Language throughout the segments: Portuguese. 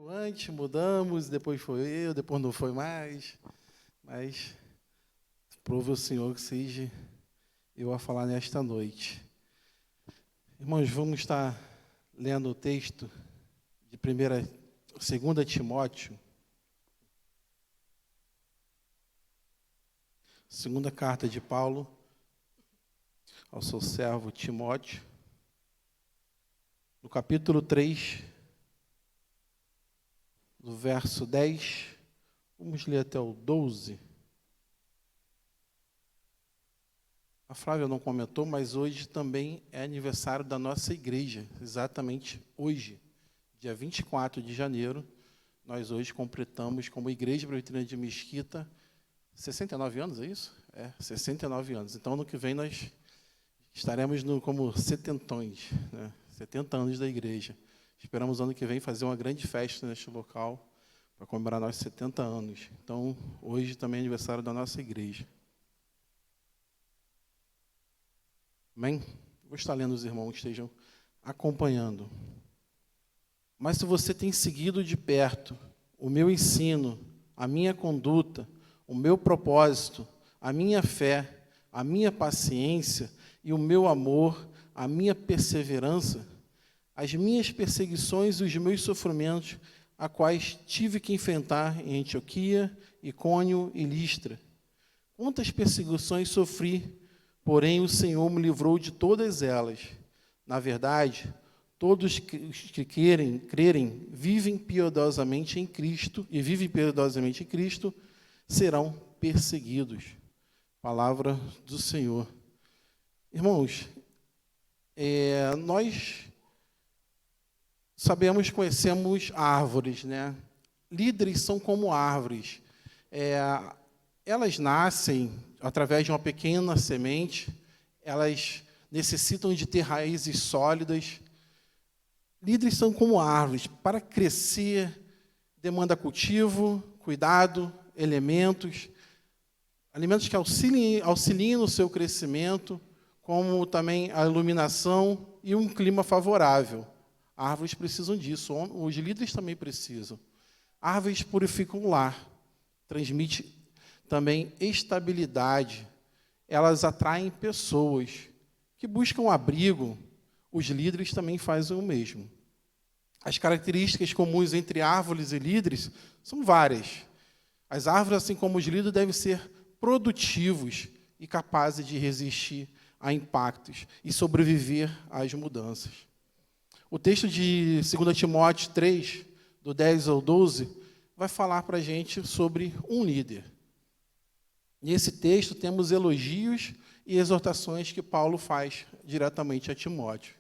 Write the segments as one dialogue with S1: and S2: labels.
S1: Antes mudamos, depois foi eu, depois não foi mais. Mas prove o Senhor que seja eu a falar nesta noite. Irmãos, vamos estar lendo o texto de 2 Timóteo, segunda carta de Paulo ao seu servo Timóteo, no capítulo 3, do verso 10, vamos ler até o 12. A Flávia não comentou, mas hoje também é aniversário da nossa igreja, exatamente hoje, dia 24 de janeiro, nós hoje completamos como Igreja Presbiteriana de Mesquita 69 anos, é isso? 69 anos. Então, ano que vem nós estaremos como setentões, né? 70 anos da igreja. Esperamos ano que vem fazer uma grande festa neste local para comemorar nossos 70 anos. Então, hoje também é aniversário da nossa igreja. Amém? Vou estar lendo os irmãos que estejam acompanhando. Mas se você tem seguido de perto o meu ensino, a minha conduta, o meu propósito, a minha fé, a minha paciência e o meu amor, a minha perseverança, as minhas perseguições e os meus sofrimentos, a quais tive que enfrentar em Antioquia, Icônio e Listra. Quantas perseguições sofri, porém o Senhor me livrou de todas elas. Na verdade, todos que crerem, vivem piedosamente em Cristo, serão perseguidos. Palavra do Senhor. Irmãos, nós sabemos, conhecemos árvores, né? Líderes são como árvores. Elas nascem através de uma pequena semente, elas necessitam de ter raízes sólidas. Líderes são como árvores. Para crescer, demanda cultivo, cuidado, alimentos que auxiliem no seu crescimento, como também a iluminação e um clima favorável. Árvores precisam disso, os líderes também precisam. Árvores purificam o lar, transmitem também estabilidade. Elas atraem pessoas que buscam abrigo. Os líderes também fazem o mesmo. As características comuns entre árvores e líderes são várias. As árvores, assim como os líderes, devem ser produtivos e capazes de resistir a impactos e sobreviver às mudanças. O texto de 2 Timóteo 3, do 10 ao 12, vai falar para a gente sobre um líder. Nesse texto temos elogios e exortações que Paulo faz diretamente a Timóteo.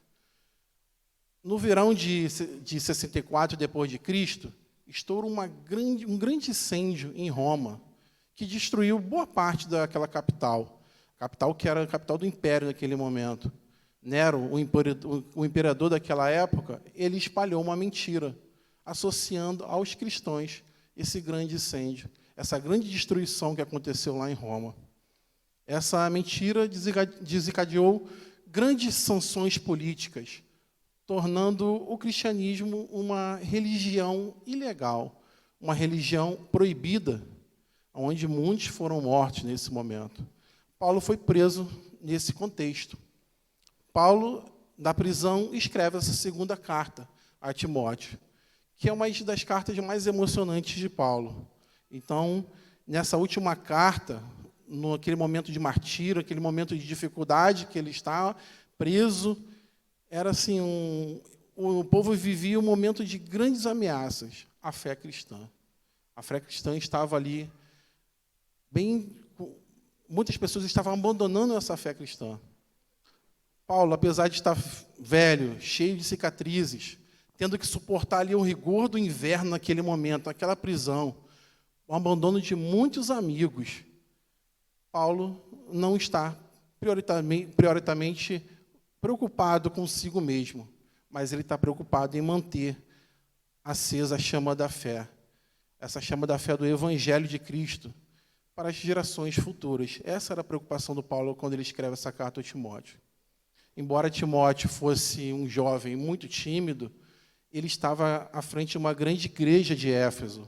S1: No verão de 64 depois de Cristo, estourou um grande incêndio em Roma, que destruiu boa parte daquela capital que era a capital do império naquele momento. Nero, o imperador daquela época, ele espalhou uma mentira, associando aos cristãos esse grande incêndio, essa grande destruição que aconteceu lá em Roma. Essa mentira desencadeou grandes sanções políticas, tornando o cristianismo uma religião ilegal, uma religião proibida, onde muitos foram mortos nesse momento. Paulo foi preso nesse contexto. Paulo, da prisão, escreve essa segunda carta a Timóteo, que é uma das cartas mais emocionantes de Paulo. Então, nessa última carta, naquele momento de martírio, aquele momento de dificuldade que ele está preso, era assim, o povo vivia um momento de grandes ameaças à fé cristã. A fé cristã estava ali muitas pessoas estavam abandonando essa fé cristã. Paulo, apesar de estar velho, cheio de cicatrizes, tendo que suportar ali o rigor do inverno naquele momento, naquela prisão, o abandono de muitos amigos, Paulo não está prioritariamente preocupado consigo mesmo, mas ele está preocupado em manter acesa a chama da fé, essa chama da fé do Evangelho de Cristo, para as gerações futuras. Essa era a preocupação do Paulo quando ele escreve essa carta a Timóteo. Embora Timóteo fosse um jovem muito tímido, ele estava à frente de uma grande igreja de Éfeso.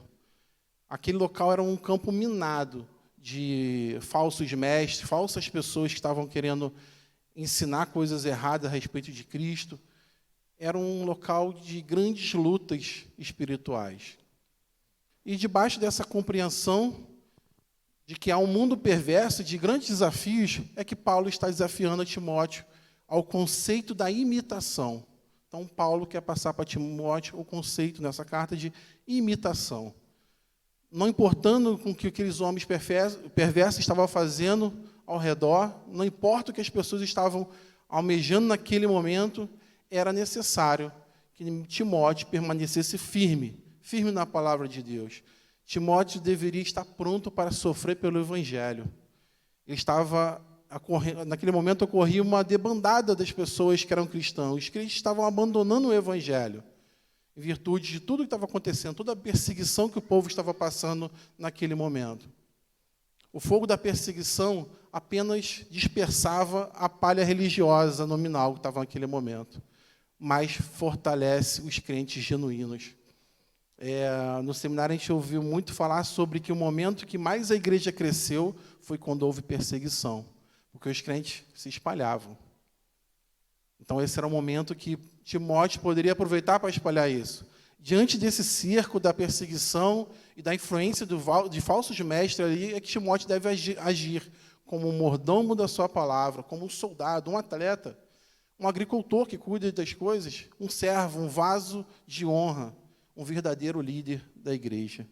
S1: Aquele local era um campo minado de falsos mestres, falsas pessoas que estavam querendo ensinar coisas erradas a respeito de Cristo. Era um local de grandes lutas espirituais. E debaixo dessa compreensão de que há um mundo perverso, de grandes desafios, é que Paulo está desafiando a Timóteo ao conceito da imitação. Então, Paulo quer passar para Timóteo o conceito nessa carta de imitação. Não importando com o que aqueles homens perversos estavam fazendo ao redor, não importa o que as pessoas estavam almejando naquele momento, era necessário que Timóteo permanecesse firme na palavra de Deus. Timóteo deveria estar pronto para sofrer pelo Evangelho. Naquele momento ocorria uma debandada das pessoas que eram cristãos. Os crentes estavam abandonando o Evangelho, em virtude de tudo que estava acontecendo, toda a perseguição que o povo estava passando naquele momento. O fogo da perseguição apenas dispersava a palha religiosa nominal que estava naquele momento, mas fortalece os crentes genuínos. No seminário a gente ouviu muito falar sobre que o momento que mais a igreja cresceu foi quando houve perseguição, porque os crentes se espalhavam. Então esse era o momento que Timóteo poderia aproveitar para espalhar isso. Diante desse cerco da perseguição e da influência de falsos mestres ali, é que Timóteo deve agir como um mordomo da sua palavra, como um soldado, um atleta, um agricultor que cuida das coisas, um servo, um vaso de honra, um verdadeiro líder da igreja.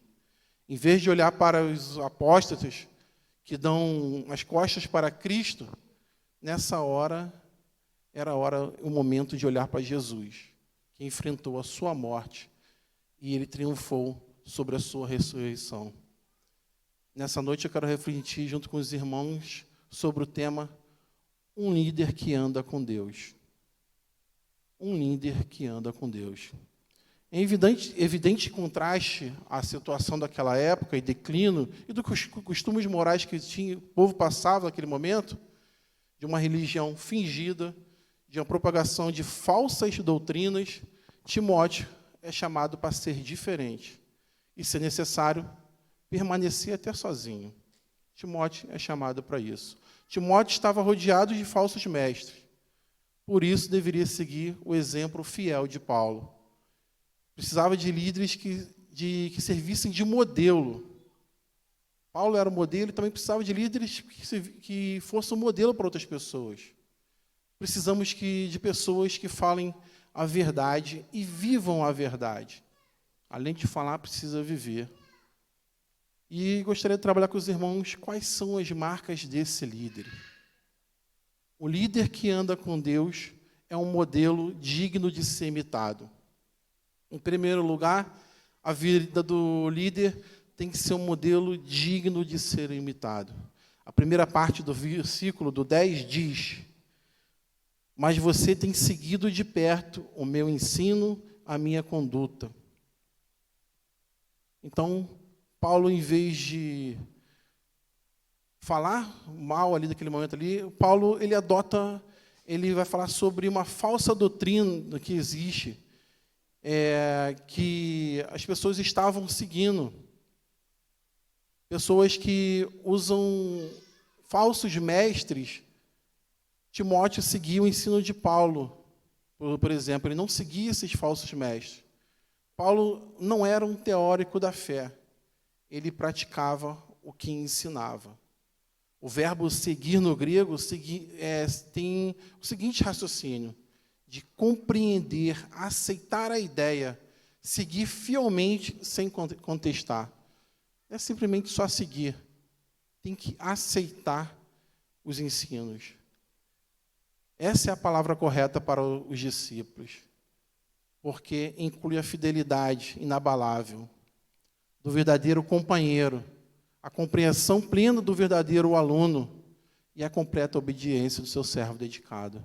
S1: Em vez de olhar para os apóstatas que dão as costas para Cristo, nessa hora era o momento de olhar para Jesus, que enfrentou a sua morte e ele triunfou sobre a sua ressurreição. Nessa noite eu quero refletir junto com os irmãos sobre o tema um líder que anda com Deus. Um líder que anda com Deus. Em evidente contraste à situação daquela época e declínio e dos costumes morais que o povo passava naquele momento, de uma religião fingida, de uma propagação de falsas doutrinas, Timóteo é chamado para ser diferente e, se necessário, permanecer até sozinho. Timóteo é chamado para isso. Timóteo estava rodeado de falsos mestres, por isso deveria seguir o exemplo fiel de Paulo. Precisava de líderes que servissem de modelo. Paulo era o modelo e também precisava de líderes que fossem um modelo para outras pessoas. Precisamos de pessoas que falem a verdade e vivam a verdade. Além de falar, precisa viver. E gostaria de trabalhar com os irmãos quais são as marcas desse líder. O líder que anda com Deus é um modelo digno de ser imitado. Em primeiro lugar, a vida do líder tem que ser um modelo digno de ser imitado. A primeira parte do versículo, do 10, diz: mas você tem seguido de perto o meu ensino, a minha conduta. Então, Paulo, em vez de falar mal ali daquele momento ali, Paulo, ele vai falar sobre uma falsa doutrina que existe, que as pessoas estavam seguindo. Pessoas que usam falsos mestres. Timóteo seguia o ensino de Paulo, por exemplo, ele não seguia esses falsos mestres. Paulo não era um teórico da fé, ele praticava o que ensinava. O verbo seguir no grego tem o seguinte raciocínio: de compreender, aceitar a ideia, seguir fielmente sem contestar. Não é simplesmente só seguir, tem que aceitar os ensinos. Essa é a palavra correta para os discípulos, porque inclui a fidelidade inabalável do verdadeiro companheiro, a compreensão plena do verdadeiro aluno e a completa obediência do seu servo dedicado.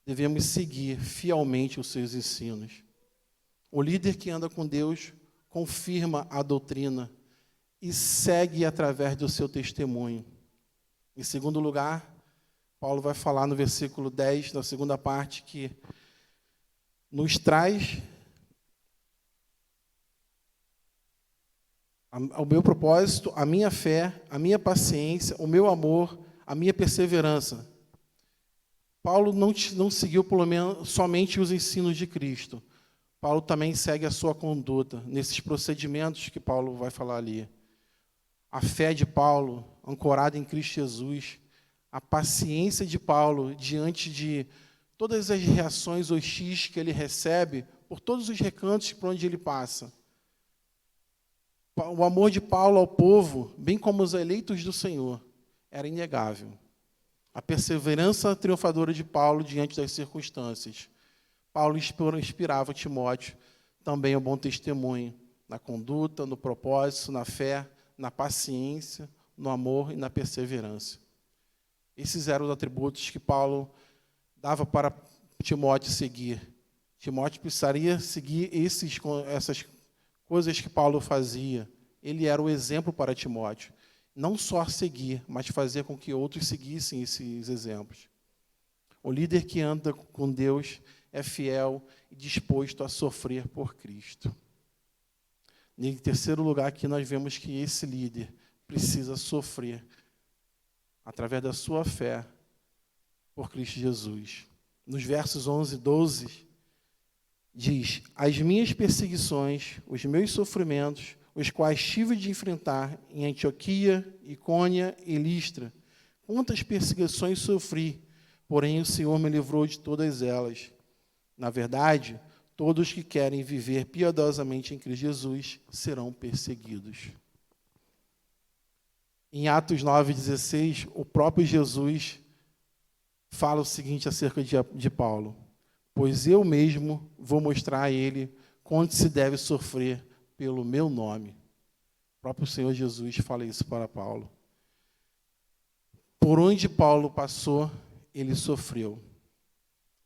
S1: Devemos seguir fielmente os seus ensinos. O líder que anda com Deus confirma a doutrina e segue através do seu testemunho. Em segundo lugar, Paulo vai falar no versículo 10, na segunda parte, que nos traz o meu propósito, a minha fé, a minha paciência, o meu amor, a minha perseverança. Paulo não seguiu pelo menos somente os ensinos de Cristo. Paulo também segue a sua conduta nesses procedimentos que Paulo vai falar ali. A fé de Paulo, ancorada em Cristo Jesus, a paciência de Paulo diante de todas as reações hostis que ele recebe por todos os recantos por onde ele passa. O amor de Paulo ao povo, bem como os eleitos do Senhor, era inegável. A perseverança triunfadora de Paulo diante das circunstâncias. Paulo inspirava Timóteo também ao bom testemunho, na conduta, no propósito, na fé, na paciência, no amor e na perseverança. Esses eram os atributos que Paulo dava para Timóteo seguir. Timóteo precisaria seguir essas coisas que Paulo fazia. Ele era o exemplo para Timóteo. Não só seguir, mas fazer com que outros seguissem esses exemplos. O líder que anda com Deus é fiel e disposto a sofrer por Cristo. Em terceiro lugar, aqui nós vemos que esse líder precisa sofrer através da sua fé por Cristo Jesus. Nos versos 11 e 12, diz: as minhas perseguições, os meus sofrimentos, os quais tive de enfrentar em Antioquia, Icônia e Listra, quantas perseguições sofri, porém o Senhor me livrou de todas elas. Na verdade, todos que querem viver piedosamente em Cristo Jesus serão perseguidos. Em Atos 9,16, o próprio Jesus fala o seguinte acerca de Paulo: pois eu mesmo vou mostrar a ele quanto se deve sofrer pelo meu nome. O próprio Senhor Jesus fala isso para Paulo. Por onde Paulo passou, ele sofreu.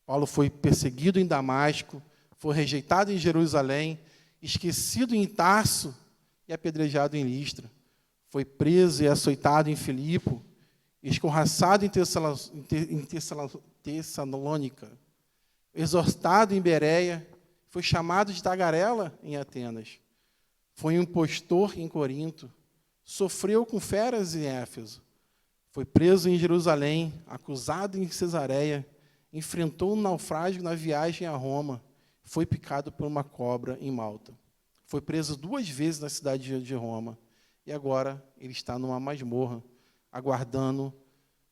S1: Paulo foi perseguido em Damasco, foi rejeitado em Jerusalém, esquecido em Tarso e apedrejado em Listra. Foi preso e açoitado em Filipe, escorraçado em Tessalônica, exortado em Bereia, foi chamado de tagarela em Atenas. Foi um impostor em Corinto, sofreu com feras em Éfeso. Foi preso em Jerusalém, acusado em Cesareia, enfrentou um naufrágio na viagem a Roma, foi picado por uma cobra em Malta. Foi preso 2 vezes na cidade de Roma, e agora ele está numa masmorra, aguardando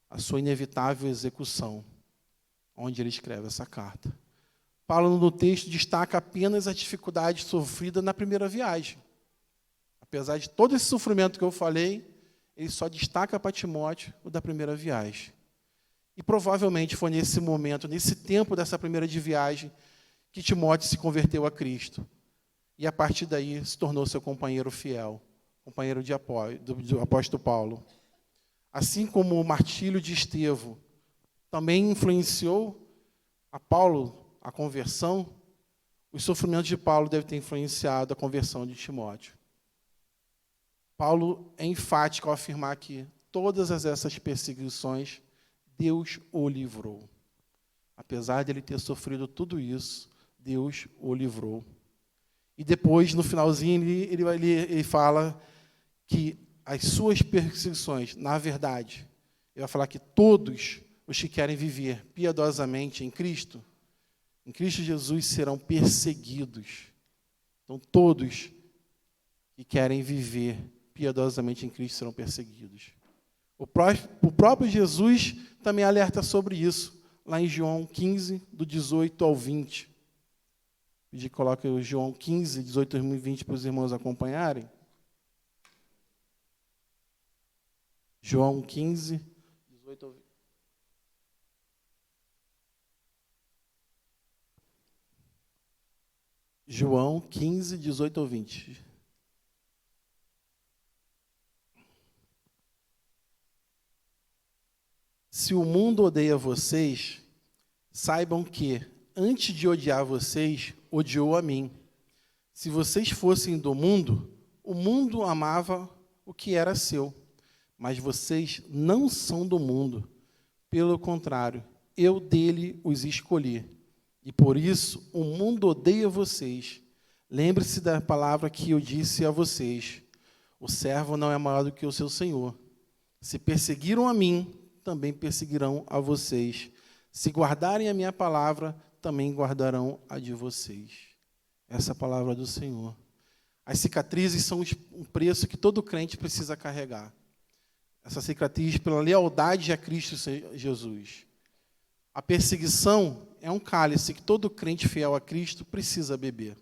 S1: a sua inevitável execução, onde ele escreve essa carta. Paulo, no texto, destaca apenas a dificuldade sofrida na primeira viagem. Apesar de todo esse sofrimento que eu falei, ele só destaca para Timóteo o da primeira viagem. E provavelmente foi nesse momento, nesse tempo dessa primeira de viagem, que Timóteo se converteu a Cristo. E a partir daí se tornou seu companheiro fiel, companheiro de apoio do apóstolo Paulo. Assim como o martírio de Estevão também influenciou a Paulo a conversão, os sofrimentos de Paulo devem ter influenciado a conversão de Timóteo. Paulo é enfático ao afirmar que todas essas perseguições Deus o livrou. Apesar de ele ter sofrido tudo isso, Deus o livrou. E depois, no finalzinho, ele fala que as suas perseguições, na verdade, ele vai falar que todos os que querem viver piedosamente em Cristo Jesus, serão perseguidos. Então, todos que querem viver piedosamente em Cristo serão perseguidos. O próprio Jesus também alerta sobre isso, lá em João 15, do 18 ao 20. Pedir que coloque o João 15, 18 e 20 para os irmãos acompanharem. João 15, 18 ao 20. João 15, 18 ao 20. Se o mundo odeia vocês, saibam que, antes de odiar vocês, odiou a mim. Se vocês fossem do mundo, o mundo amava o que era seu. Mas vocês não são do mundo. Pelo contrário, eu dele os escolhi. E por isso o mundo odeia vocês. Lembre-se da palavra que eu disse a vocês: o servo não é maior do que o seu senhor. Se perseguiram a mim, também perseguirão a vocês. Se guardarem a minha palavra, também guardarão a de vocês. Essa é a palavra do Senhor. As cicatrizes são um preço que todo crente precisa carregar. Essa cicatriz pela lealdade a Cristo Jesus. A perseguição é um cálice que todo crente fiel a Cristo precisa beber.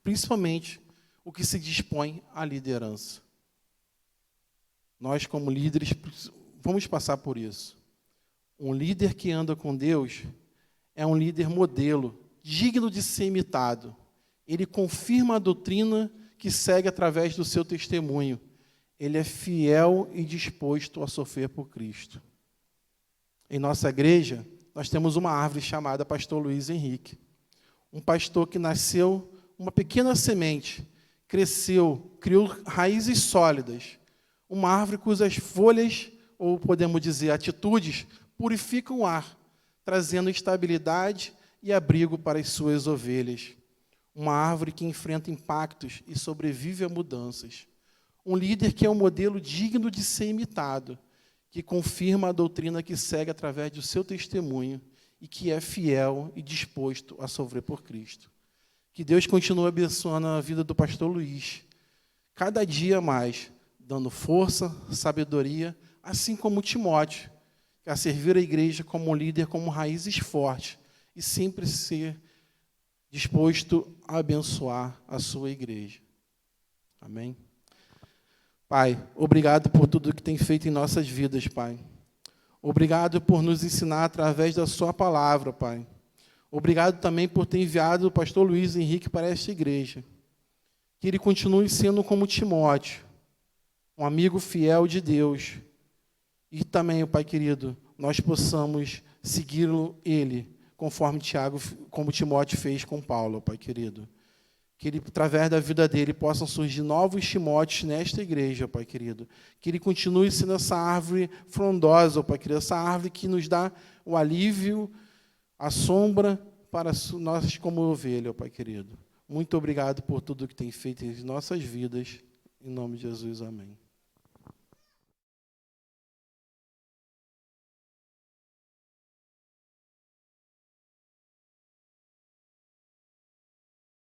S1: Principalmente o que se dispõe à liderança. Nós, como líderes, vamos passar por isso. Um líder que anda com Deus é um líder modelo, digno de ser imitado. Ele confirma a doutrina que segue através do seu testemunho. Ele é fiel e disposto a sofrer por Cristo. Em nossa igreja, nós temos uma árvore chamada Pastor Luiz Henrique. Um pastor que nasceu uma pequena semente, cresceu, criou raízes sólidas. Uma árvore cujas folhas, ou podemos dizer, atitudes, purificam o ar, trazendo estabilidade e abrigo para as suas ovelhas. Uma árvore que enfrenta impactos e sobrevive a mudanças. Um líder que é um modelo digno de ser imitado, que confirma a doutrina que segue através do seu testemunho e que é fiel e disposto a sofrer por Cristo. Que Deus continue abençoando a vida do pastor Luiz, cada dia mais, dando força, sabedoria, assim como Timóteo, a servir a igreja como líder, como raízes fortes, e sempre ser disposto a abençoar a sua igreja. Amém? Pai, obrigado por tudo que tem feito em nossas vidas, Pai. Obrigado por nos ensinar através da sua palavra, Pai. Obrigado também por ter enviado o pastor Luiz Henrique para esta igreja. Que ele continue sendo como Timóteo, um amigo fiel de Deus. E também, Pai querido, nós possamos segui-lo, ele, conforme como Timóteo fez com Paulo, Pai querido. Que ele, através da vida dele, possam surgir novos Timóteos nesta igreja, Pai querido. Que ele continue sendo essa árvore frondosa, Pai querido, essa árvore que nos dá o alívio, a sombra para nós como ovelha, Pai querido. Muito obrigado por tudo que tem feito em nossas vidas. Em nome de Jesus, amém.